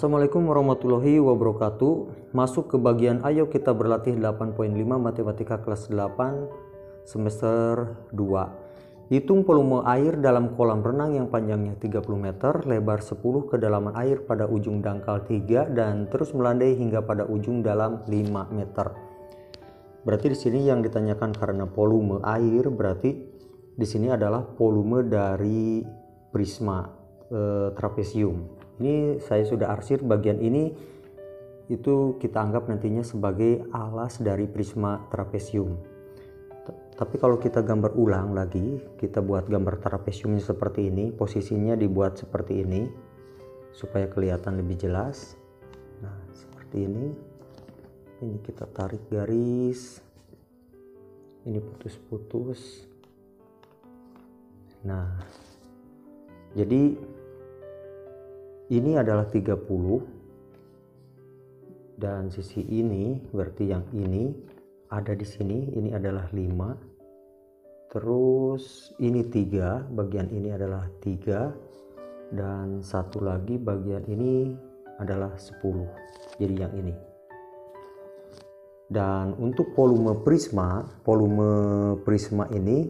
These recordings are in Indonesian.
Assalamualaikum warahmatullahi wabarakatuh. Masuk ke bagian ayo kita berlatih 8.5 matematika kelas 8 semester 2. Hitung volume air dalam kolam renang yang panjangnya 30 meter, lebar 10, kedalaman air pada ujung dangkal 3 dan terus melandai hingga pada ujung dalam 5 meter. Berarti di sini yang ditanyakan karena volume air, berarti di sini adalah volume dari prisma trapesium. Ini saya sudah arsir bagian ini, itu kita anggap nantinya sebagai alas dari prisma trapesium. Tapi kalau kita gambar ulang lagi, kita buat gambar trapesiumnya seperti ini, posisinya dibuat seperti ini supaya kelihatan lebih jelas. Nah, seperti ini. Ini kita tarik garis. Ini putus-putus. Nah, jadi ini adalah 30 dan sisi ini berarti yang ini ada di sini, ini adalah 5, terus ini 3, bagian ini adalah 3 dan satu lagi bagian ini adalah 10, jadi yang ini. Dan untuk volume prisma ini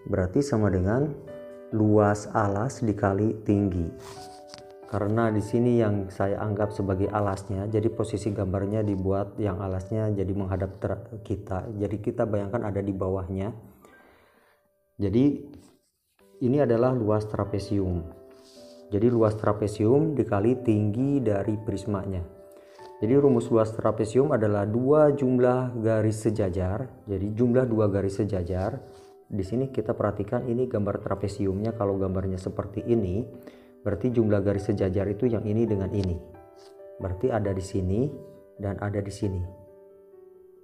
berarti sama dengan luas alas dikali tinggi. Karena di sini yang saya anggap sebagai alasnya, jadi posisi gambarnya dibuat yang alasnya jadi menghadap kita. Jadi kita bayangkan ada di bawahnya. Jadi ini adalah luas trapesium. Jadi luas trapesium dikali tinggi dari prismanya. Jadi rumus luas trapesium adalah 2 jumlah garis sejajar. Jadi jumlah 2 garis sejajar. Di sini kita perhatikan ini gambar trapesiumnya, kalau gambarnya seperti ini berarti jumlah garis sejajar itu yang ini dengan ini. Berarti ada di sini dan ada di sini.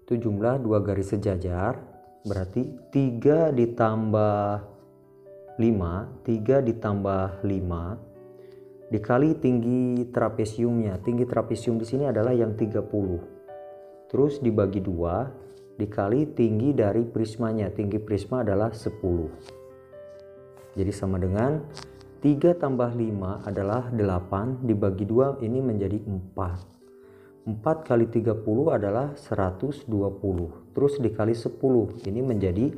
Itu jumlah 2 garis sejajar, berarti 3 ditambah 5 dikali tinggi trapesiumnya. Tinggi trapesium di sini adalah yang 30. Terus dibagi 2 dikali tinggi dari prismanya. Tinggi prisma adalah 10. Jadi sama dengan 3 tambah 5 adalah 8, dibagi 2 ini menjadi 4. 4 kali 30 adalah 120. Terus dikali 10 ini menjadi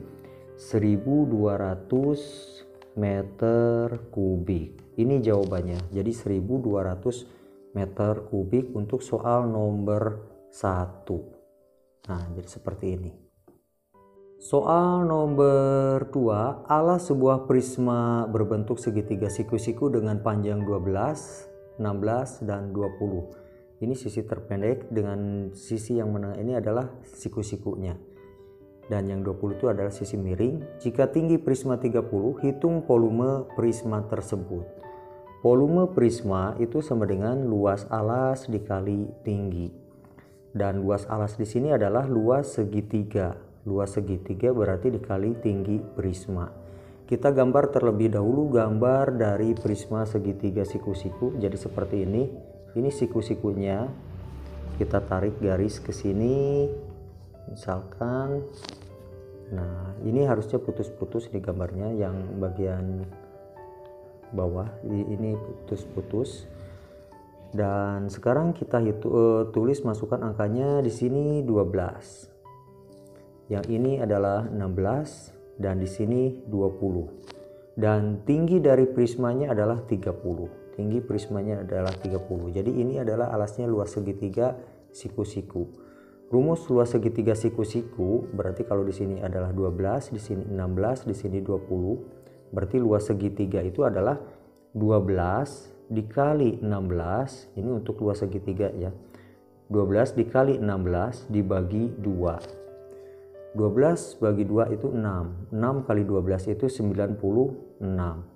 1200 meter kubik. Ini jawabannya. Jadi 1200 meter kubik untuk soal nomor 1. Nah, jadi seperti ini. Soal nomor 2, alas sebuah prisma berbentuk segitiga siku-siku dengan panjang 12, 16, dan 20. Ini sisi terpendek dengan sisi yang menengah ini adalah siku-sikunya. Dan yang 20 itu adalah sisi miring. Jika tinggi prisma 30, hitung volume prisma tersebut. Volume prisma itu sama dengan luas alas dikali tinggi. Dan luas alas di sini adalah luas segitiga. Luas segitiga berarti dikali tinggi prisma. Kita gambar terlebih dahulu gambar dari prisma segitiga siku-siku. Jadi seperti ini. Ini siku-sikunya. Kita tarik garis ke sini. Misalkan. Nah, ini harusnya putus-putus di gambarnya, yang bagian bawah ini putus-putus. Dan sekarang kita tulis, masukkan angkanya di sini 12. Yang ini adalah 16 dan di sini 20. Dan tinggi dari prismanya adalah 30. Tinggi prismanya adalah 30. Jadi ini adalah alasnya luas segitiga siku-siku. Rumus luas segitiga siku-siku berarti kalau di sini adalah 12, di sini 16, di sini 20. Berarti luas segitiga itu adalah 12 dikali 16, ini untuk luas segitiga ya. 12 dikali 16 dibagi 2. 12 bagi 2 itu 6. 6 kali 12 itu 96.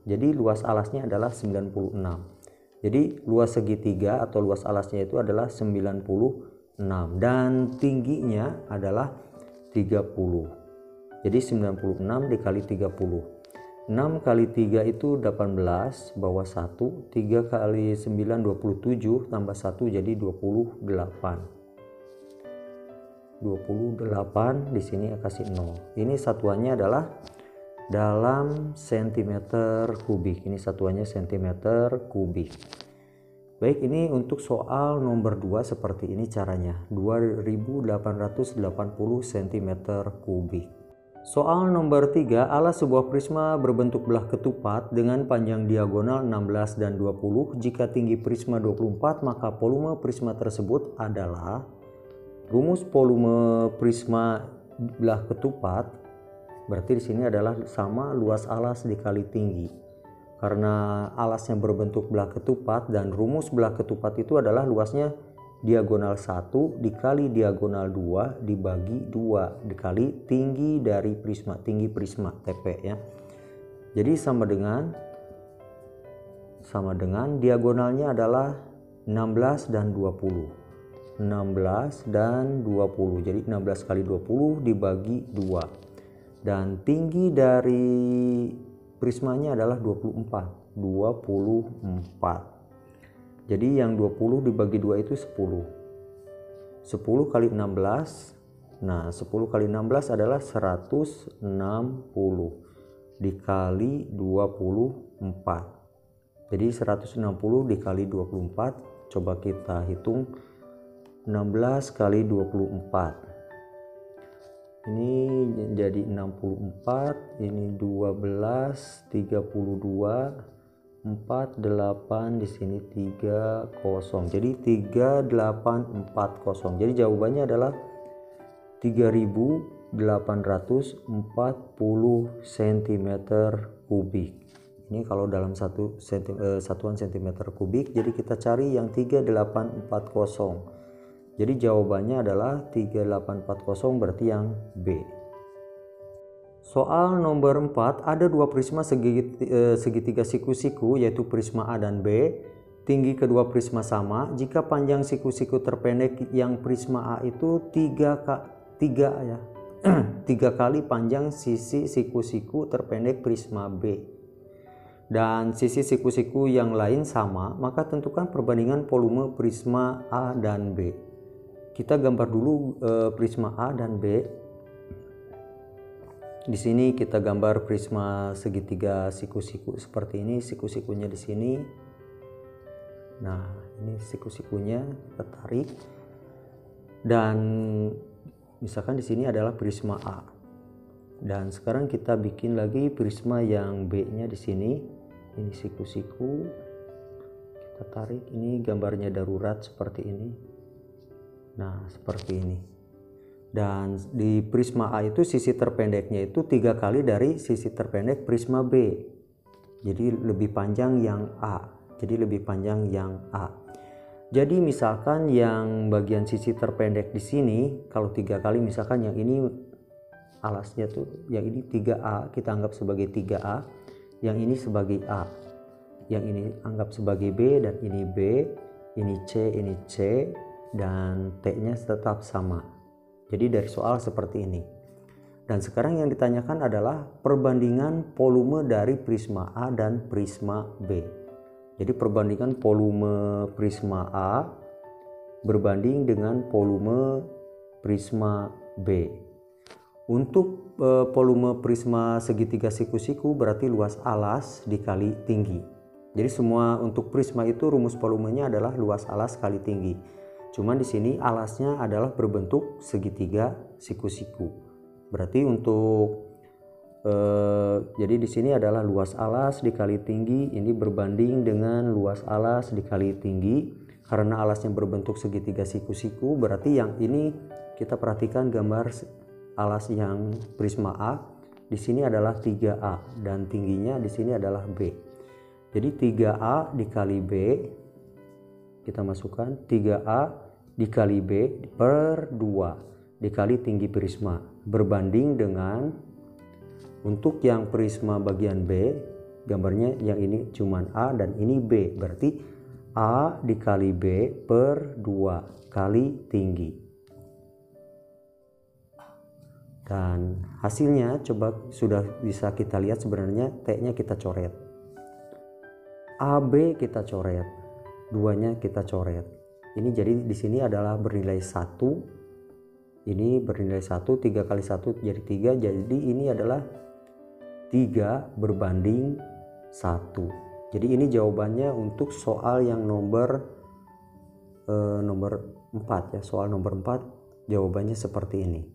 Jadi luas alasnya adalah 96. Jadi luas segitiga atau luas alasnya itu adalah 96 dan tingginya adalah 30. Jadi 96 dikali 30. 6 kali 3 itu 18, bawah 1, 3 kali 9 27, tambah 1 jadi 28. 28 di sini kasih 0. Ini satuannya adalah dalam cm kubik. Ini satuannya cm kubik. Baik, ini untuk soal nomor 2 seperti ini caranya, 2880 cm kubik. Soal nomor 3, alas sebuah prisma berbentuk belah ketupat dengan panjang diagonal 16 dan 20. Jika tinggi prisma 24, maka volume prisma tersebut adalah. Rumus volume prisma belah ketupat berarti di sini adalah sama luas alas dikali tinggi. Karena alasnya berbentuk belah ketupat dan rumus belah ketupat itu adalah luasnya diagonal 1 dikali diagonal 2 dibagi 2 dikali tinggi dari prisma, tinggi prisma TP ya. Jadi sama dengan diagonalnya adalah 16 dan 20. 16 dan 20. Jadi 16 kali 20 dibagi 2. Dan tinggi dari prismanya adalah 24. Jadi yang 20 dibagi 2 itu 10. 10 kali 16. Nah, 10 kali 16 adalah 160 dikali 24. Jadi 160 dikali 24, coba kita hitung. 16 kali 24. Ini jadi 64, ini 12, 32, 48, di sini 30. Jadi 3840. Jadi jawabannya adalah 3840 cm kubik. Ini kalau dalam satuan cm kubik, jadi kita cari yang 3840. Jadi jawabannya adalah 3840, berarti yang B. Soal nomor 4, ada dua prisma segitiga siku-siku yaitu prisma A dan B. Tinggi kedua prisma sama. Jika panjang siku-siku terpendek yang prisma A itu 3 kali panjang sisi siku-siku terpendek prisma B. Dan sisi siku-siku yang lain sama, maka tentukan perbandingan volume prisma A dan B. Kita gambar dulu prisma A dan B. Di sini kita gambar prisma segitiga siku-siku seperti ini, siku-sikunya di sini. Nah, ini siku-sikunya kita tarik. Dan misalkan di sini adalah prisma A. Dan sekarang kita bikin lagi prisma yang B-nya di sini. Ini siku-siku. Kita tarik, ini gambarnya darurat seperti ini. Nah, seperti ini. Dan di prisma A itu sisi terpendeknya itu 3 kali dari sisi terpendek prisma B. Jadi lebih panjang yang A. Jadi misalkan yang bagian sisi terpendek di sini, kalau 3 kali misalkan yang ini alasnya tuh, yang ini 3A, kita anggap sebagai 3A. Yang ini sebagai A. Yang ini anggap sebagai B, dan ini B, ini C, dan T-nya tetap sama. Jadi dari soal seperti ini. Dan sekarang yang ditanyakan adalah perbandingan volume dari prisma A dan prisma B. Jadi perbandingan volume prisma A berbanding dengan volume prisma B. Untuk volume prisma segitiga siku-siku berarti luas alas dikali tinggi. Jadi semua untuk prisma itu rumus volumenya adalah luas alas kali tinggi. Cuman di sini alasnya adalah berbentuk segitiga siku-siku. Berarti untuk jadi di sini adalah luas alas dikali tinggi, ini berbanding dengan luas alas dikali tinggi. Karena alasnya berbentuk segitiga siku-siku, berarti yang ini kita perhatikan gambar alas yang prisma A. Di sini adalah 3A dan tingginya di sini adalah B. Jadi 3A dikali B, kita masukkan 3A dikali B per 2 dikali tinggi prisma, berbanding dengan untuk yang prisma bagian B, gambarnya yang ini cuman A dan ini B, berarti A dikali B per 2 kali tinggi. Dan hasilnya coba sudah bisa kita lihat, sebenarnya T-nya kita coret, AB kita coret, 2-nya kita coret. Ini jadi di sini adalah bernilai 1. Ini bernilai 1, 3 kali 1 jadi 3. Jadi ini adalah 3 berbanding 1. Jadi ini jawabannya untuk soal yang nomor 4 ya. Soal nomor 4 jawabannya seperti ini.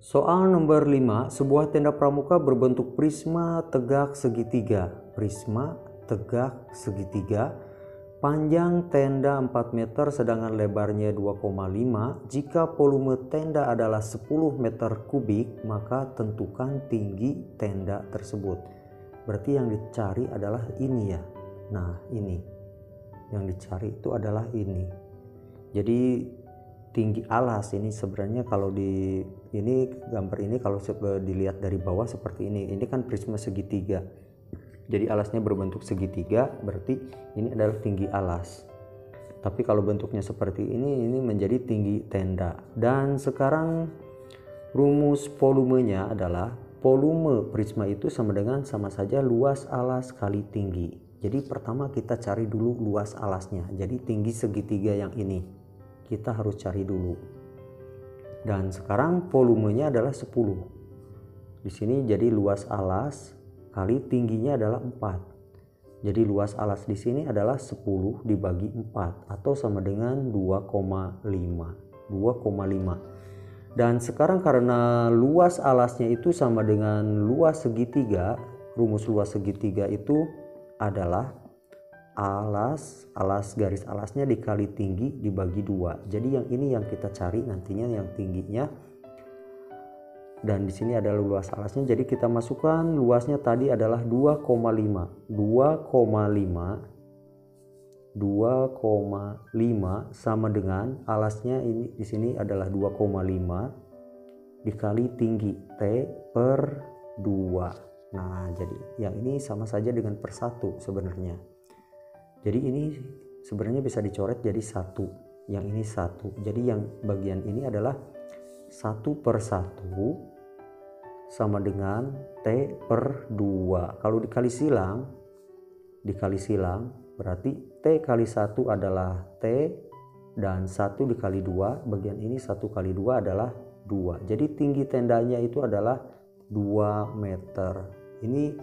Soal nomor 5, sebuah tenda pramuka berbentuk prisma tegak segitiga. Prisma tegak segitiga. Panjang tenda 4 meter sedangkan lebarnya 2,5. Jika volume tenda adalah 10 meter kubik, maka tentukan tinggi tenda tersebut. Berarti yang dicari adalah ini ya. Nah, ini. Yang dicari itu adalah ini. Jadi tinggi alas ini sebenarnya kalau di ini gambar ini kalau dilihat dari bawah seperti ini. Ini kan prisma segitiga. Jadi alasnya berbentuk segitiga, berarti ini adalah tinggi alas. Tapi kalau bentuknya seperti ini menjadi tinggi tenda. Dan sekarang rumus volumenya adalah volume prisma itu sama saja luas alas kali tinggi. Jadi pertama kita cari dulu luas alasnya. Jadi tinggi segitiga yang ini kita harus cari dulu. Dan sekarang volumenya adalah 10. Di sini jadi luas alas kali tingginya adalah 4. Jadi luas alas di sini adalah 10 dibagi 4 atau sama dengan 2,5. Dan sekarang karena luas alasnya itu sama dengan luas segitiga, rumus luas segitiga itu adalah alas garis alasnya dikali tinggi dibagi 2. Jadi yang ini yang kita cari nantinya yang tingginya. Dan di sini adalah luas alasnya. Jadi kita masukkan luasnya tadi adalah 2,5 sama dengan alasnya ini di sini adalah 2,5 dikali tinggi T per 2. Nah, jadi yang ini sama saja dengan per 1 sebenarnya. Jadi ini sebenarnya bisa dicoret jadi 1. Yang ini 1. Jadi yang bagian ini adalah 1 per 1 sama dengan T per 2. Kalau dikali silang berarti T kali 1 adalah T dan 1 dikali 2, bagian ini 1 kali 2 adalah 2. Jadi tinggi tendanya itu adalah 2 meter. Ini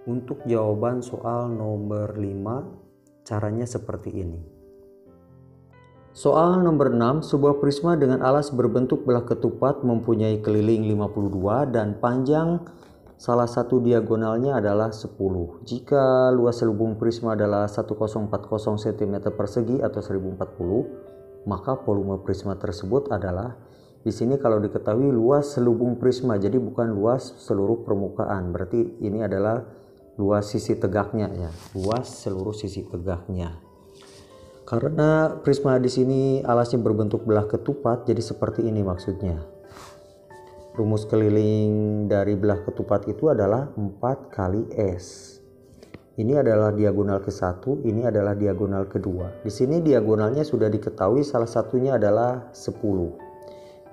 untuk jawaban soal nomor 5. Caranya seperti ini. Soal nomor 6, sebuah prisma dengan alas berbentuk belah ketupat mempunyai keliling 52 dan panjang salah satu diagonalnya adalah 10. Jika luas selubung prisma adalah 1040 cm persegi atau 1040, maka volume prisma tersebut adalah, di sini kalau diketahui luas selubung prisma, jadi bukan luas seluruh permukaan. Berarti ini adalah luas sisi tegaknya ya, luas seluruh sisi tegaknya. Karena prisma di sini alasnya berbentuk belah ketupat, jadi seperti ini maksudnya. Rumus keliling dari belah ketupat itu adalah 4 kali S. Ini adalah diagonal ke-1, ini adalah diagonal kedua. Di sini diagonalnya sudah diketahui, salah satunya adalah 10.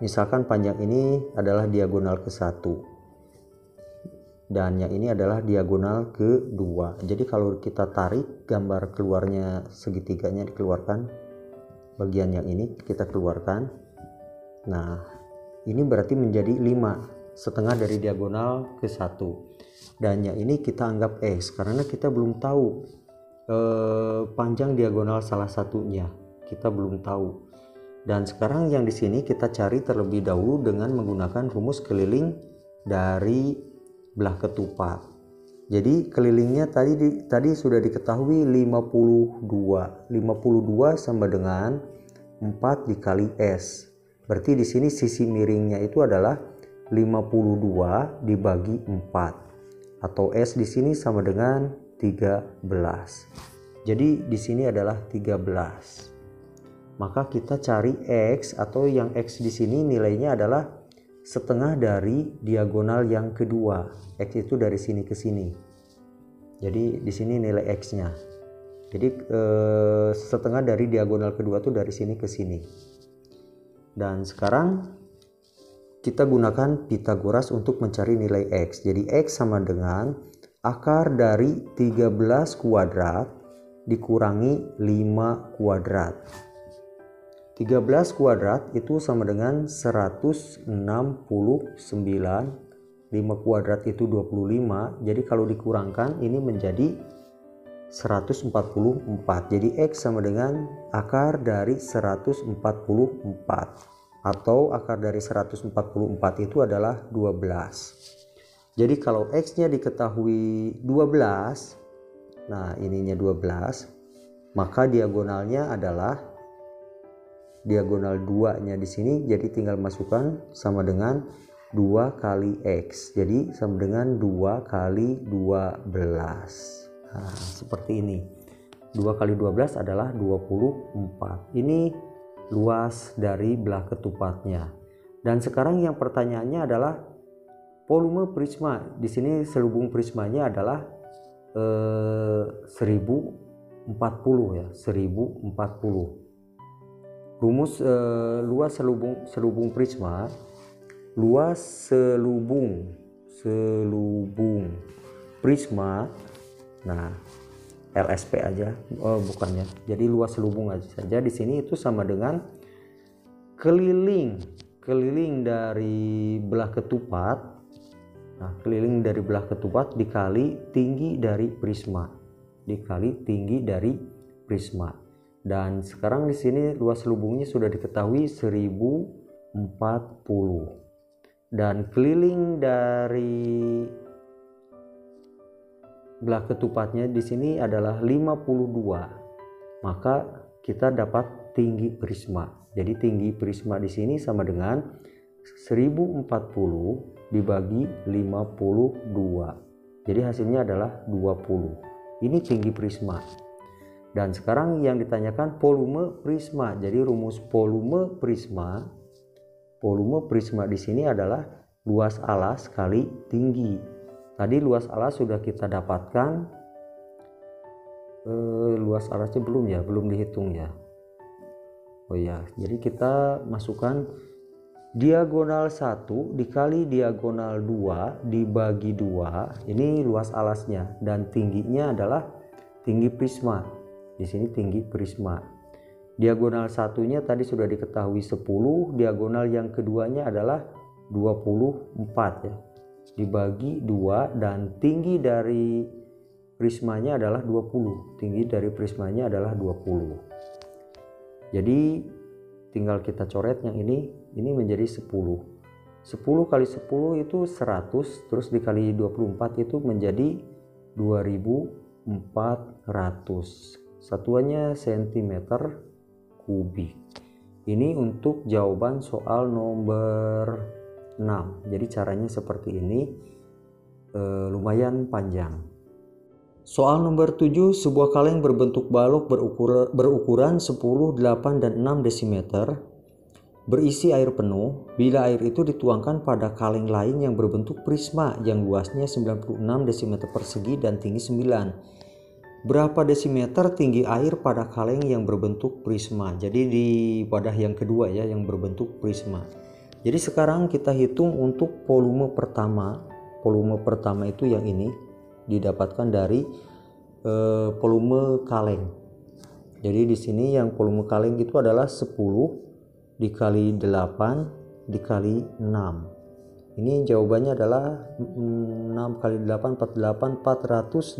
Misalkan panjang ini adalah diagonal ke-1. Dan yang ini adalah diagonal kedua. Jadi kalau kita tarik gambar keluarnya segitiganya dikeluarkan, bagian yang ini kita keluarkan. Nah, ini berarti menjadi 5, setengah dari diagonal ke 1. Dan yang ini kita anggap X karena kita belum tahu panjang diagonal salah satunya. Kita belum tahu. Dan sekarang yang di sini kita cari terlebih dahulu dengan menggunakan rumus keliling dari belah ketupat. Jadi kelilingnya tadi sudah diketahui 52 sama dengan 4 dikali S. Berarti di sini sisi miringnya itu adalah 52 dibagi 4 atau S di sini sama dengan 13. Jadi di sini adalah 13. Maka kita cari X atau yang X di sini nilainya adalah setengah dari diagonal yang kedua. X itu dari sini ke sini. Jadi di sini nilai X-nya. Jadi setengah dari diagonal kedua itu dari sini ke sini. Dan sekarang kita gunakan Pythagoras untuk mencari nilai X. Jadi X sama dengan akar dari 13 kuadrat dikurangi 5 kuadrat. 13 kuadrat itu sama dengan 169 5 kuadrat itu 25, jadi kalau dikurangkan ini menjadi 144. Jadi X sama dengan akar dari 144, atau akar dari 144 itu adalah 12. Jadi kalau X nya diketahui 12, nah ininya 12, maka diagonalnya adalah diagonal 2 nya di sini, jadi tinggal masukkan sama dengan 2 kali X, jadi sama dengan 2 kali 12. Nah, seperti ini. 2 kali 12 adalah 24. Ini luas dari belah ketupatnya. Dan sekarang yang pertanyaannya adalah volume prisma. Di sini selubung prismanya adalah 1040 ya, 1040. Rumus luas selubung prisma, luas selubung prisma, nah LSP aja, bukannya, jadi luas selubung aja saja di sini itu sama dengan keliling dari belah ketupat. Nah, keliling dari belah ketupat dikali tinggi dari prisma, Dan sekarang di sini luas selubungnya sudah diketahui 1040. Dan keliling dari belah ketupatnya di sini adalah 52. Maka kita dapat tinggi prisma. Jadi tinggi prisma di sini sama dengan 1040 dibagi 52. Jadi hasilnya adalah 20. Ini tinggi prisma. Dan sekarang yang ditanyakan volume prisma. Jadi rumus volume prisma di sini adalah luas alas kali tinggi. Tadi luas alas sudah kita dapatkan. Luas alasnya belum dihitung ya. Oh ya, jadi kita masukkan diagonal 1 dikali diagonal 2 dibagi 2. Ini luas alasnya, dan tingginya adalah tinggi prisma. Di sini tinggi prisma. Diagonal satunya tadi sudah diketahui 10, diagonal yang keduanya adalah 24 ya. Dibagi 2, dan tinggi dari prismanya adalah 20. Tinggi dari prismanya adalah 20. Jadi tinggal kita coret yang ini menjadi 10. 10 kali 10 itu 100, terus dikali 24 itu menjadi 2400. Satuannya cm3. Ini untuk jawaban soal nomor 6. Jadi caranya seperti ini, lumayan panjang. Soal nomor 7, sebuah kaleng berbentuk balok berukuran 10, 8, dan 6 desimeter berisi air penuh. Bila air itu dituangkan pada kaleng lain yang berbentuk prisma yang luasnya 96 desimeter persegi dan tinggi 9. Berapa desimeter tinggi air pada kaleng yang berbentuk prisma? Jadi di wadah yang kedua ya, yang berbentuk prisma. Jadi sekarang kita hitung untuk volume pertama. Volume pertama itu yang ini didapatkan dari volume kaleng. Jadi di sini yang volume kaleng itu adalah 10 dikali 8 dikali 6. Ini jawabannya adalah 6 kali 8 48, 480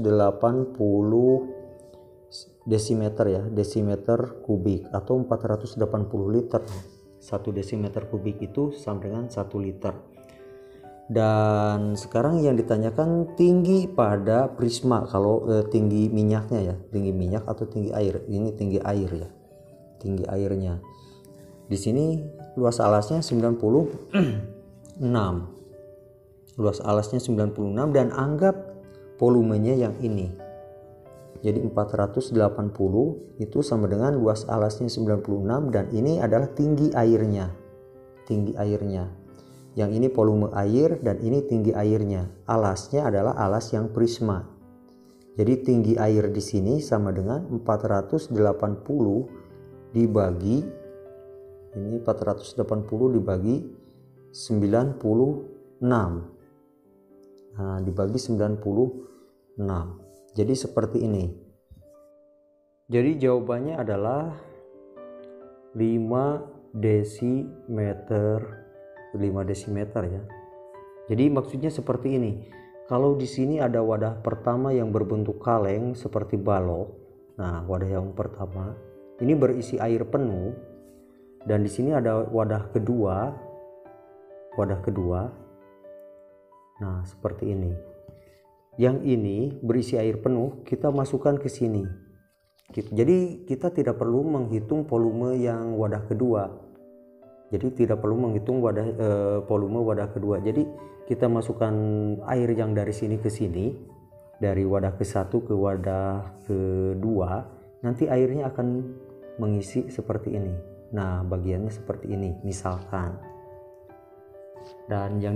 desimeter ya, desimeter kubik, atau 480 liter. 1 desimeter kubik itu sama dengan 1 liter. Dan sekarang yang ditanyakan tinggi pada prisma. Kalau tinggi minyaknya ya, tinggi minyak atau tinggi air. Ini tinggi air ya, tinggi airnya. Di sini luas alasnya 96. Luas alasnya 96, dan anggap volumenya yang ini. Jadi 480 itu sama dengan luas alasnya 96, dan ini adalah tinggi airnya. Tinggi airnya. Yang ini volume air, dan ini tinggi airnya. Alasnya adalah alas yang prisma. Jadi tinggi air di sini sama dengan 480 dibagi, ini 480 dibagi 96. Nah, dibagi 96. Jadi seperti ini. Jadi jawabannya adalah 5 desimeter ya. Jadi maksudnya seperti ini. Kalau di sini ada wadah pertama yang berbentuk kaleng seperti balok. Nah, wadah yang pertama ini berisi air penuh, dan di sini ada wadah kedua. Nah, seperti ini. Yang ini berisi air penuh, kita masukkan ke sini. Jadi kita tidak perlu menghitung volume yang wadah kedua. Jadi tidak perlu menghitung volume wadah kedua. Jadi kita masukkan air yang dari sini ke sini, dari wadah ke satu ke wadah kedua, nanti airnya akan mengisi seperti ini. Nah, bagiannya seperti ini misalkan. Dan yang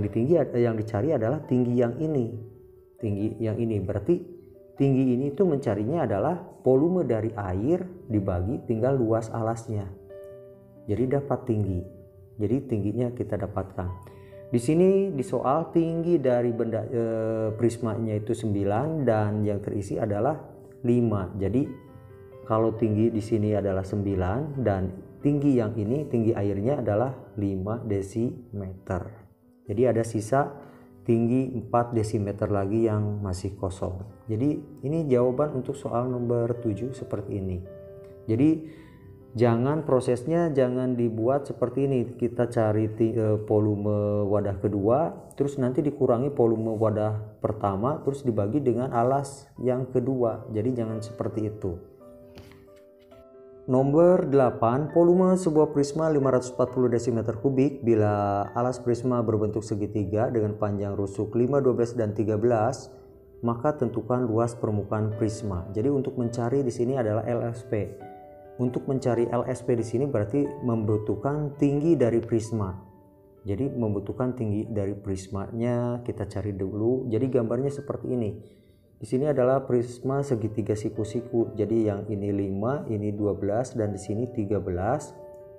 dicari adalah tinggi yang ini. Tinggi yang ini berarti tinggi ini itu mencarinya adalah volume dari air dibagi tinggal luas alasnya. Jadi dapat tinggi. Jadi tingginya kita dapatkan. Di sini di soal tinggi dari benda prismanya itu 9 dan yang terisi adalah 5. Jadi kalau tinggi di sini adalah 9 dan tinggi yang ini, tinggi airnya adalah 5 desimeter. Jadi ada sisa tinggi 4 desimeter lagi yang masih kosong. Jadi ini jawaban untuk soal nomor 7 seperti ini. Jadi prosesnya jangan dibuat seperti ini. Kita cari volume wadah kedua, terus nanti dikurangi volume wadah pertama, terus dibagi dengan alas yang kedua. Jadi jangan seperti itu. Nomor 8, volume sebuah prisma 540 desimeter kubik bila alas prisma berbentuk segitiga dengan panjang rusuk 5, 12 dan 13, maka tentukan luas permukaan prisma. Jadi untuk mencari di sini adalah LSP. Untuk mencari LSP di sini berarti membutuhkan tinggi dari prisma. Jadi membutuhkan tinggi dari prismanya kita cari dulu. Jadi gambarnya seperti ini. Di sini adalah prisma segitiga siku-siku. Jadi yang ini 5, ini 12 dan di sini 13.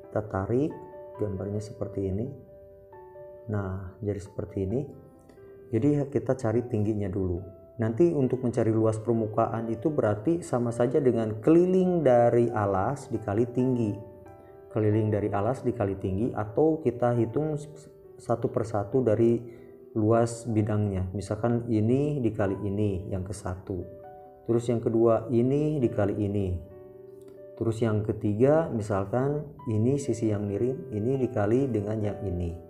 Kita tarik gambarnya seperti ini. Nah, jadi seperti ini. Jadi kita cari tingginya dulu. Nanti untuk mencari luas permukaan itu berarti sama saja dengan keliling dari alas dikali tinggi. Keliling dari alas dikali tinggi, atau kita hitung satu persatu dari luas bidangnya. Misalkan ini dikali ini yang ke satu. Terus yang kedua ini dikali ini. Terus yang ketiga misalkan ini sisi yang miring, ini dikali dengan yang ini.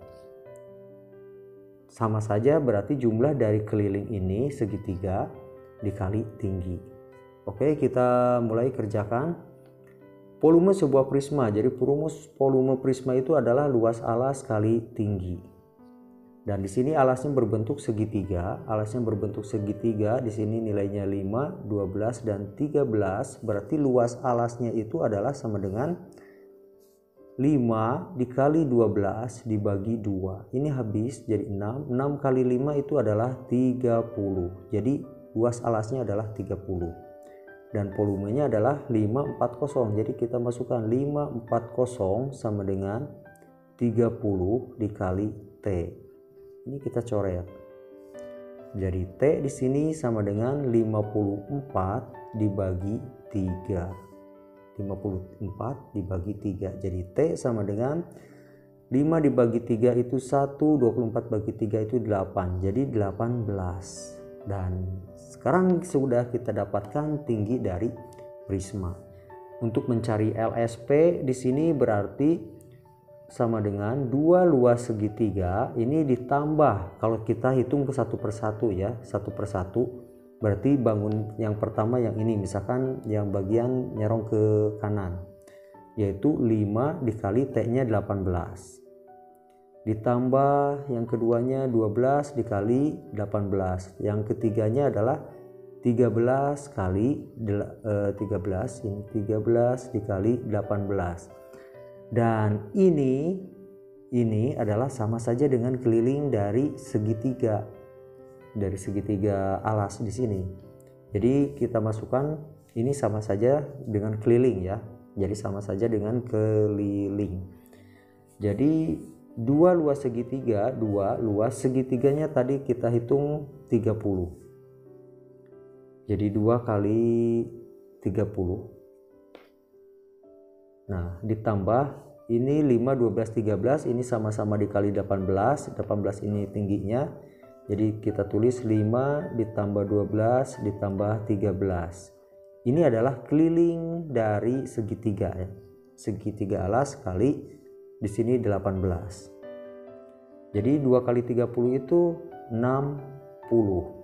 Sama saja berarti jumlah dari keliling ini segitiga dikali tinggi. Oke, kita mulai kerjakan. Volume sebuah prisma. Jadi volume prisma itu adalah luas alas kali tinggi. Dan di sini alasnya berbentuk segitiga. Alasnya berbentuk segitiga. Di sini nilainya 5, 12 dan 13. Berarti luas alasnya itu adalah sama dengan 5 dikali 12 dibagi 2. Ini habis jadi 6. 6 kali 5 itu adalah 30. Jadi luas alasnya adalah 30. Dan volumenya adalah 540. Jadi kita masukkan 540 sama dengan 30 dikali T. Ini kita coret. Jadi T di sini sama dengan 54 dibagi 3. 54 dibagi 3. Jadi T sama dengan 5 dibagi 3 itu 1, 24 bagi 3 itu 8. Jadi 18. Dan sekarang sudah kita dapatkan tinggi dari prisma. Untuk mencari LSP di sini berarti sama dengan 2 luas segitiga ini ditambah, kalau kita hitung ke satu persatu ya, satu persatu. Berarti bangun yang pertama yang ini, misalkan yang bagian nyerong ke kanan, yaitu 5 dikali T-nya 18. Ditambah yang keduanya 12 dikali 18. Yang ketiganya adalah 13 kali 13, ini 13 dikali 18. Dan ini adalah sama saja dengan keliling dari segitiga. Dari segitiga alas di sini. Jadi kita masukkan ini sama saja dengan keliling ya. Jadi sama saja dengan keliling. Jadi 2 luas segitiga, 2 luas segitiganya tadi kita hitung 30. Jadi 2 kali 30. Nah, ditambah ini 5, 12, 13, ini sama-sama dikali 18, 18 ini tingginya. Jadi kita tulis 5 ditambah 12 ditambah 13. Ini adalah keliling dari segitiga ya. Segitiga alas kali di sini 18. Jadi 2 kali 30 itu 60.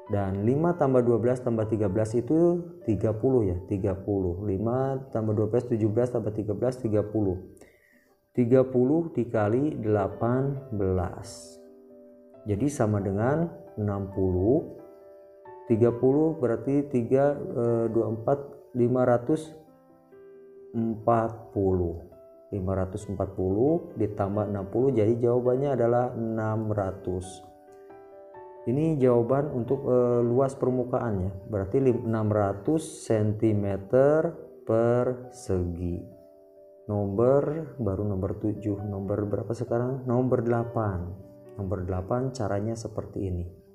Dan 5 tambah 12 tambah 13 itu 30 ya, 30. 5 tambah 12 17 tambah 13 30. 30 dikali 18. Jadi sama dengan 60. 30 berarti 3 24 540. 540 ditambah 60, jadi jawabannya adalah 600. Ini jawaban untuk luas permukaannya, berarti 600 cm persegi. Baru nomor 7. Nomor berapa sekarang? Nomor 8. Nomor 8 caranya seperti ini.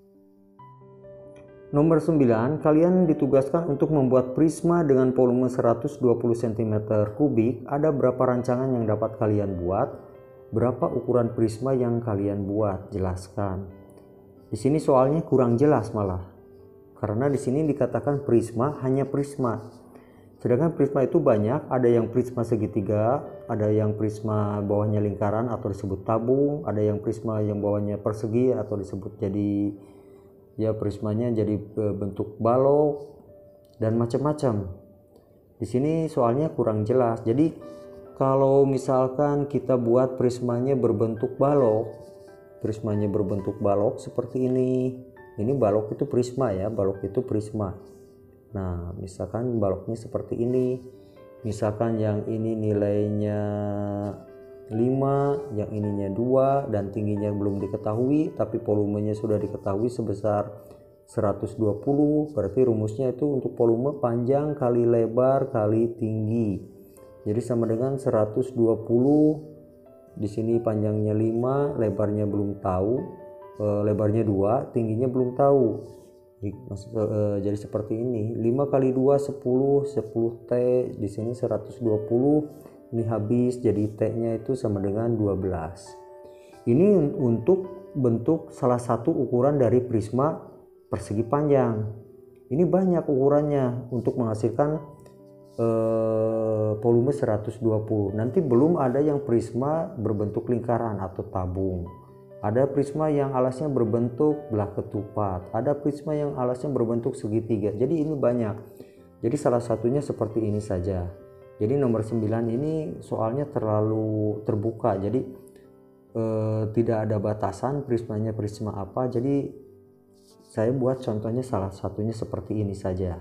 Nomor 9, kalian ditugaskan untuk membuat prisma dengan volume 120 cm kubik. Ada berapa rancangan yang dapat kalian buat? Berapa ukuran prisma yang kalian buat? Jelaskan. Di sini soalnya kurang jelas malah. Karena di sini dikatakan prisma, hanya prisma. Sedangkan prisma itu banyak, ada yang prisma segitiga, ada yang prisma bawahnya lingkaran atau disebut tabung, ada yang prisma yang bawahnya persegi atau disebut jadi ya prismanya jadi bentuk balok dan macam-macam. Di sini soalnya kurang jelas. Jadi kalau misalkan kita buat prismanya berbentuk balok, seperti ini. Ini balok itu prisma ya, balok itu prisma. Nah, misalkan baloknya seperti ini. Misalkan yang ini nilainya 5, yang ininya 2 dan tingginya belum diketahui tapi volumenya sudah diketahui sebesar 120. Berarti rumusnya itu untuk volume panjang kali lebar kali tinggi. Jadi sama dengan 120. Di sini panjangnya 5, lebarnya belum tahu, lebarnya 2, tingginya belum tahu. Jadi seperti ini. 5 kali 2 10, 10T, di sini 120. Ini habis, jadi T-nya itu sama dengan 12. Ini untuk bentuk salah satu ukuran dari prisma persegi panjang. Ini banyak ukurannya untuk menghasilkan volume 120. Nanti belum ada yang prisma berbentuk lingkaran atau tabung. Ada prisma yang alasnya berbentuk belah ketupat. Ada prisma yang alasnya berbentuk segitiga. Jadi ini banyak. Jadi salah satunya seperti ini saja. Jadi nomor 9 ini soalnya terlalu terbuka. Jadi tidak ada batasan prismanya prisma apa. Jadi saya buat contohnya salah satunya seperti ini saja.